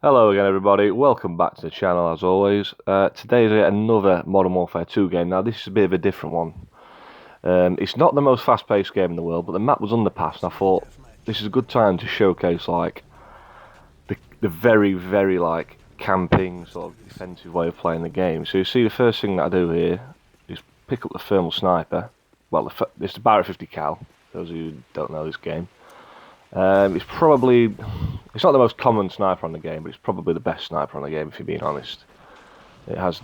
Hello again everybody, welcome back to the channel as always. Today is another Modern Warfare 2 game. Now this is a bit of a different one. It's not the most fast-paced game in the world, but the map was Underpass and I thought this is a good time to showcase like the very like camping sort of defensive way of playing the game. So you see the first thing that I do here is pick up the thermal sniper. Well, it's the Barrett 50 cal, those of you who don't know this game. It's not the most common sniper on the game, but it's probably the best sniper on the game if you're being honest. It has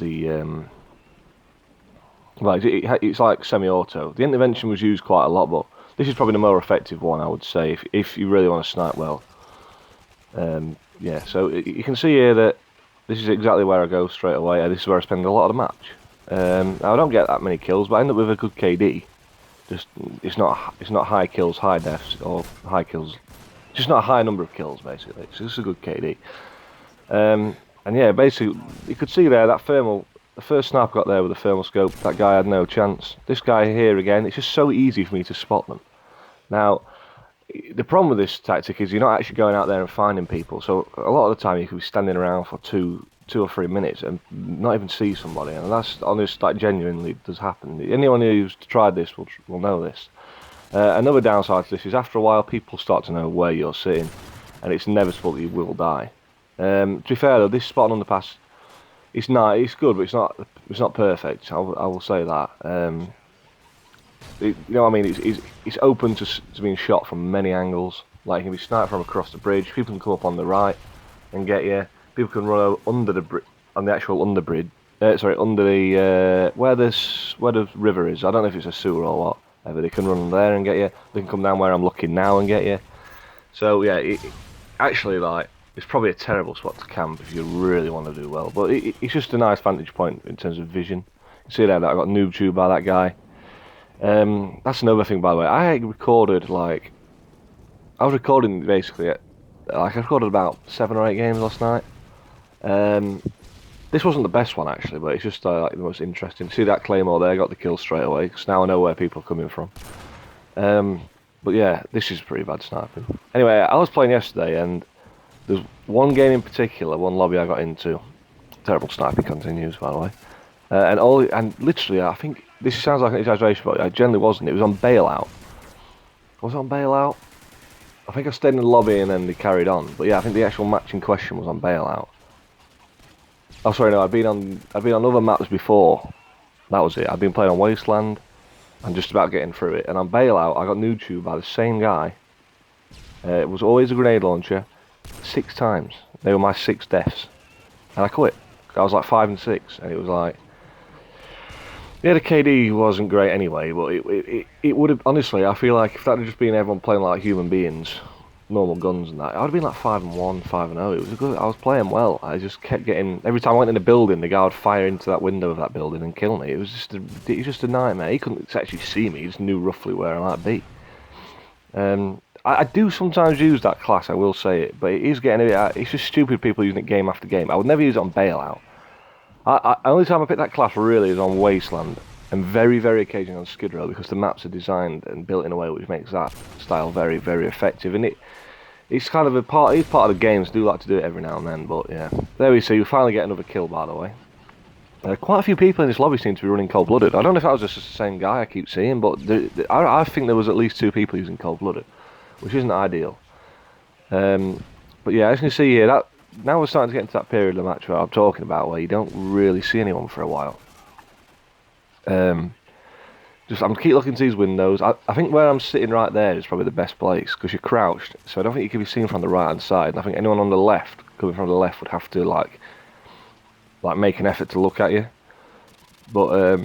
it's like semi-auto. The intervention was used quite a lot, but this is probably the more effective one, I would say, if you really want to snipe well. Yeah, so you can see here that this is exactly where I go straight away, and this is where I spend a lot of the match. Now I don't get that many kills, but I end up with a good KD. Just it's not high kills, high deaths, or high kills. Just not a high number of kills basically. So this is a good KD. And yeah, basically you could see there that thermal. The first sniper got there with the thermal scope. That guy had no chance. This guy here again. It's just so easy for me to spot them. Now, the problem with this tactic is you're not actually going out there and finding people. So a lot of the time you could be standing around for two or 3 minutes and not even see somebody, and that's honest, like genuinely does happen. Anyone who's tried this will know this. Another downside to this is after a while people start to know where you're sitting, and it's inevitable that you will die. To be fair though, this spot on Underpass, it's good, but it's not perfect. I will say that. You know what I mean? It's open to being shot from many angles. Like you can be sniped from across the bridge. People can come up on the right and get you. People can run under the bridge, on the actual under bridge. Under the where the river is. I don't know if it's a sewer or what. But they can run there and get you. They can come down where I'm looking now and get you. So yeah, actually like it's probably a terrible spot to camp if you really want to do well. But it's just a nice vantage point in terms of vision. You see there that I got noob tube by that guy. That's another thing, by the way. I was recording basically I recorded about 7 or 8 games last night. This wasn't the best one actually, but it's just like the most interesting. See that claymore there? Got the kill straight away because now I know where people are coming from. But yeah, this is pretty bad sniping. Anyway, I was playing yesterday, and there's one game in particular, one lobby I got into. Terrible sniping continues, by the way. And literally, I think this sounds like an exaggeration, but it generally wasn't. It was on bailout. Was it on bailout? I think I stayed in the lobby and then they carried on. But yeah, I think the actual match in question was on bailout. Oh, sorry, no, I've been on other maps before. That was it. I've been playing on Wasteland and just about getting through it. And on bailout, I got noob tube by the same guy. It was always a grenade launcher. 6 times. They were my 6 deaths. And I quit. I was like 5 and 6, and it was like, yeah, the KD wasn't great anyway, but it would have, honestly, I feel like if that had just been everyone playing like human beings, normal guns and that, I would have been like 5 and 1, 5 and 0. It was good. I was playing well. I just kept getting, every time I went in a building, the guy would fire into that window of that building and kill me. It was just a nightmare. He couldn't actually see me. He just knew roughly where I might be. I do sometimes use that class, I will say it, but it is getting a bit, it's just stupid people using it game after game. I would never use it on bailout. Only time I pick that class really is on Wasteland, and very occasionally on Skid Row, because the maps are designed and built in a way which makes that style very effective. And it's kind of part of the games. Do like to do it every now and then, but yeah. There we see. We finally get another kill, by the way. Quite a few people in this lobby seem to be running cold-blooded. I don't know if that was just the same guy I keep seeing, but I think there was at least 2 people using cold-blooded, which isn't ideal. But yeah, as you can see here, that now we're starting to get into that period of the match where I'm talking about, where you don't really see anyone for a while. I'm keep looking to these windows. I think where I'm sitting right there is probably the best place, because you're crouched, so I don't think you can be seen from the right hand side. And I think anyone on the left, coming from the left, would have to like make an effort to look at you. But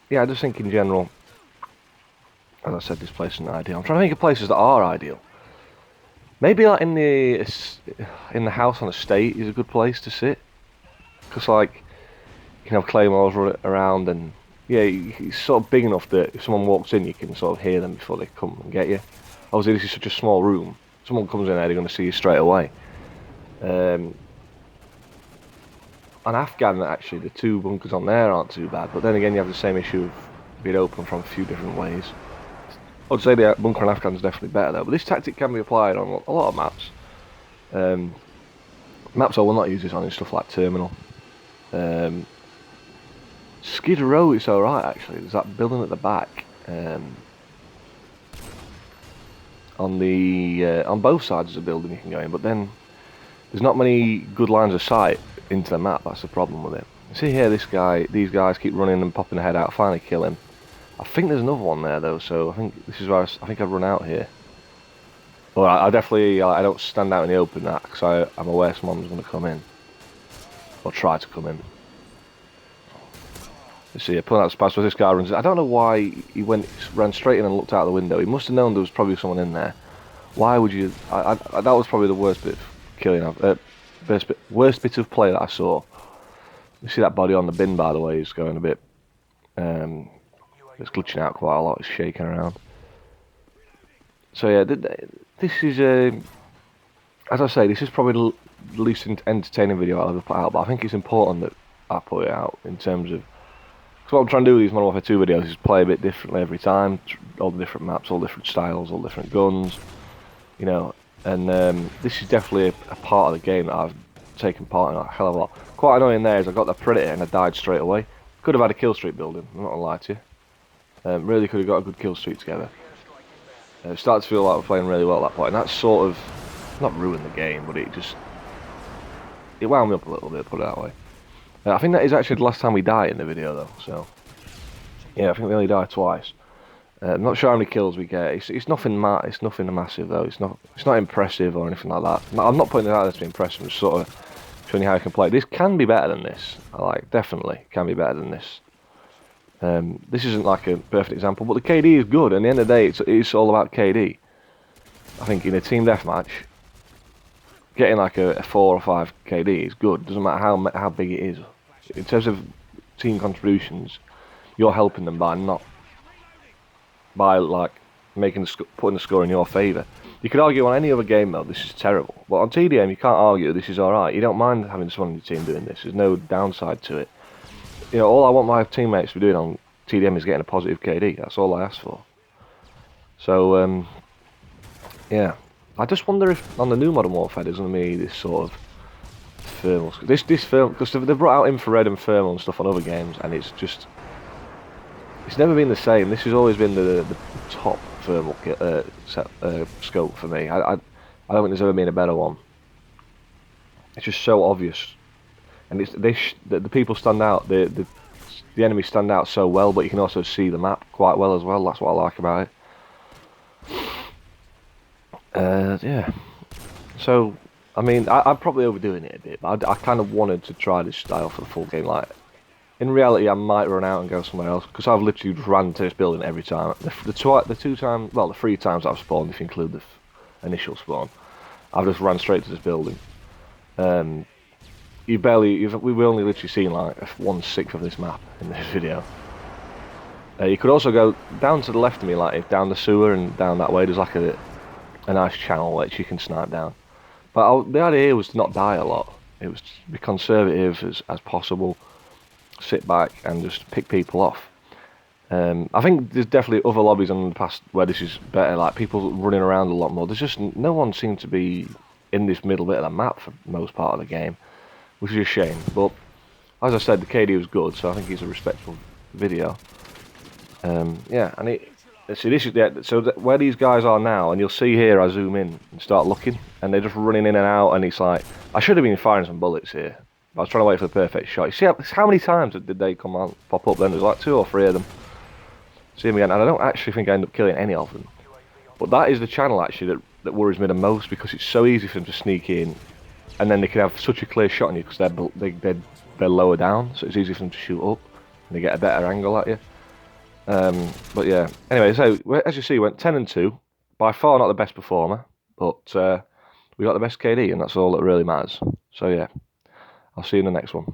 yeah, I just think in general, as I said, this place isn't ideal. I'm trying to think of places that are ideal. Maybe like in the house on a estate is a good place to sit, because like you can have claymores run around, and yeah, it's sort of big enough that if someone walks in, you can sort of hear them before they come and get you. Obviously, this is such a small room. Someone comes in there, they're going to see you straight away. On Afghan, actually, the 2 bunkers on there aren't too bad, but then again, you have the same issue of being open from a few different ways. I'd say the bunker on Afghan is definitely better though, but this tactic can be applied on a lot of maps. Maps I will not use this on is stuff like Terminal. Skid Row is alright actually. There's that building at the back. On both sides of the building you can go in, but then there's not many good lines of sight into the map. That's the problem with it. You see here, these guys keep running and popping their head out. Finally kill him. I think there's another one there though, so I think this is where I think I've run out here. But I definitely I don't stand out in the open that because I'm aware someone's going to come in or try to come in. You see, pulling out the spice, this guy runs. I don't know why he ran straight in and looked out the window. He must have known there was probably someone in there. Why would you? That was probably the worst bit of killing. Worst bit of play that I saw. You see that body on the bin, by the way, is going a bit. It's glitching out quite a lot. It's shaking around. So yeah, this is as I say, this is probably the least entertaining video I'll ever put out. But I think it's important that I put it out in terms of. Because what I'm trying to do with these Modern Warfare 2 videos is play a bit differently every time, all the different maps, all different styles, all different guns, you know, and this is definitely a part of the game that I've taken part in a hell of a lot. Quite annoying there is I got the Predator and I died straight away. Could have had a kill streak building, I'm not gonna lie to you. Really could have got a good kill streak together. It started to feel like we're playing really well at that point, and that sort of, not ruined the game, but it wound me up a little bit, put it that way. I think that is actually the last time we die in the video though, so yeah, I think we only die twice. I'm not sure how many kills we get. It's nothing massive though. It's not impressive or anything like that. I'm not putting it out there to be impressive. I'm just sort of showing you how I can play. This can be better than this. Definitely can be better than this. This isn't like a perfect example, but the KD is good. And at the end of the day, it's all about KD. I think in a team deathmatch, getting like a 4 or 5 KD is good. Doesn't matter how big it is. In terms of team contributions, you're helping them by like putting the score in your favour. You could argue on any other game mode this is terrible, but on TDM you can't argue this is alright. You don't mind having someone on your team doing this. There's no downside to it. You know, all I want my teammates to be doing on TDM is getting a positive KD. That's all I ask for. So yeah, I just wonder if on the new Modern Warfare there's going to be this sort of thermal. This film, because they've brought out infrared and thermal and stuff on other games, and it's never been the same. This has always been the top thermal scope for me. I don't think there's ever been a better one. It's just so obvious, and the people stand out. The enemies stand out so well, but you can also see the map quite well as well. That's what I like about it. Yeah. So I mean, I'm probably overdoing it a bit, but I kind of wanted to try this style for the full game. Like, in reality, I might run out and go somewhere else, because I've literally ran to this building every time. The 3 times I've spawned, if you include the initial spawn, I've just ran straight to this building. We've only literally seen like 1/6 of this map in this video. You could also go down to the left of me, like down the sewer and down that way. There's like a nice channel which you can snipe down. But the idea here was to not die a lot. It was to be conservative as possible, sit back and just pick people off. I think there's definitely other lobbies on the past where this is better, like people running around a lot more. There's just no one seemed to be in this middle bit of the map for most part of the game, which is a shame. But as I said, the KD was good, so I think it's a respectful video. Yeah, and see, this is where these guys are now, and you'll see here I zoom in and start looking, and they're just running in and out, and it's like I should have been firing some bullets here. I was trying to wait for the perfect shot. You see how many times did they come on, pop up? Then there's like 2 or 3 of them. See them again, and I don't actually think I end up killing any of them. But that is the channel actually that worries me the most, because it's so easy for them to sneak in, and then they can have such a clear shot on you because they're lower down, so it's easy for them to shoot up, and they get a better angle at you. But yeah, anyway, so as you see, we went 10 and 2. By far not the best performer, but we got the best KD, and that's all that really matters. So yeah, I'll see you in the next one.